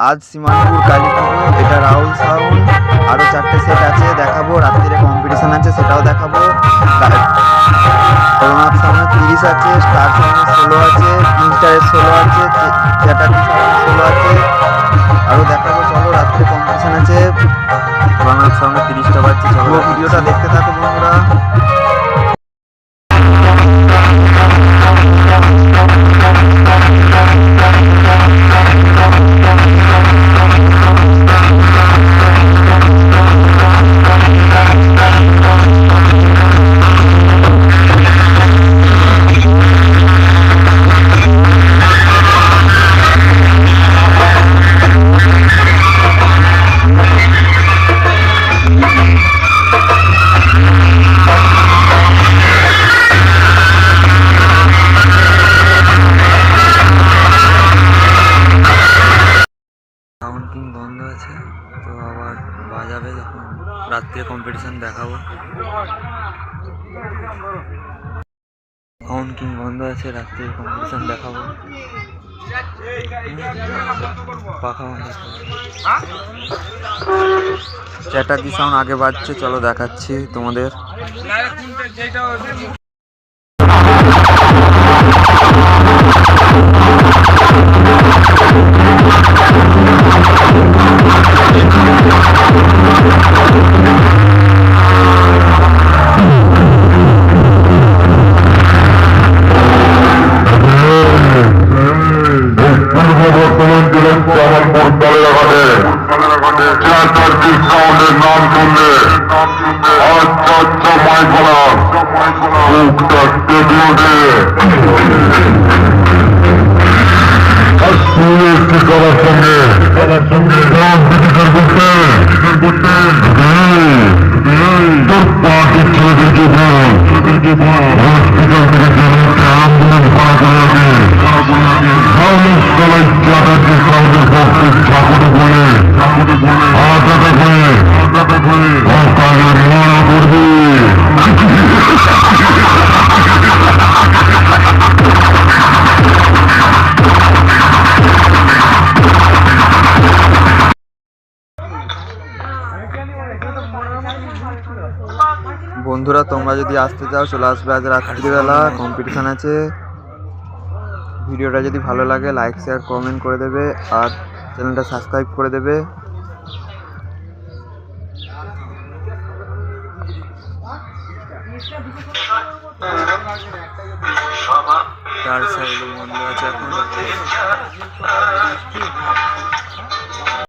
আজ সীমানপুর কালীপুজো, এটা রাহুল সাউন্ড। আরও 4টে সেট আছে, দেখাবো। রাত্রিরে কম্পিটিশান আছে, সেটাও দেখাবো। রঘুনাথ সাউন্ডের 30 আছে, স্টার সাউন্ডের 16 আছে, কিং স্টারের 16 আছে, চ্যাটার্জি সাউন্ডের 16 আছে। আরও দেখাবো, চলো। রাত্রে কম্পিটিশান আছে, রঘুনাথ সাউন্ডের 30টা বাজছে। চলো ভিডিওটা দেখতে থাকো বন্ধুরা। সাউন্ড কিং বন্ধ আছে, তো আবার বাজাবে যখন রাত্রে কম্পিটিশান দেখাবো। সাউন্ড কিং বন্ধ আছে, রাত্রে কম্পিটিশান দেখাবো। পাখা বন্ধ। চ্যাটার্জি সাউন্ড আগে বাজছে, চলো দেখাচ্ছি তোমাদের। নাম শুনলে আচ্ছা মাইকলা মুখটা টেবিল দিয়ে করার সঙ্গে তোর পাকে ছেলেদেরকে বল হসপিটাল থেকে অ্যাম্বুলেন্স ভাড়া করে আগে সবাই চাটাকে সাউন্ডের পক্ষে ঠাকুর বলে আটাটা হয়ে অকালে মরা করবে। বন্ধুরা তোমরা যদি আসতে চাও চলে আসবে, আজ রাত্রিবেলা কম্পিটিশান আছে। ভিডিওটা যদি ভালো লাগে লাইক শেয়ার কমেন্ট করে দেবে, আর চ্যানেলটা সাবস্ক্রাইব করে দেবে। তার সাইডে বন্ধ আছে এখন।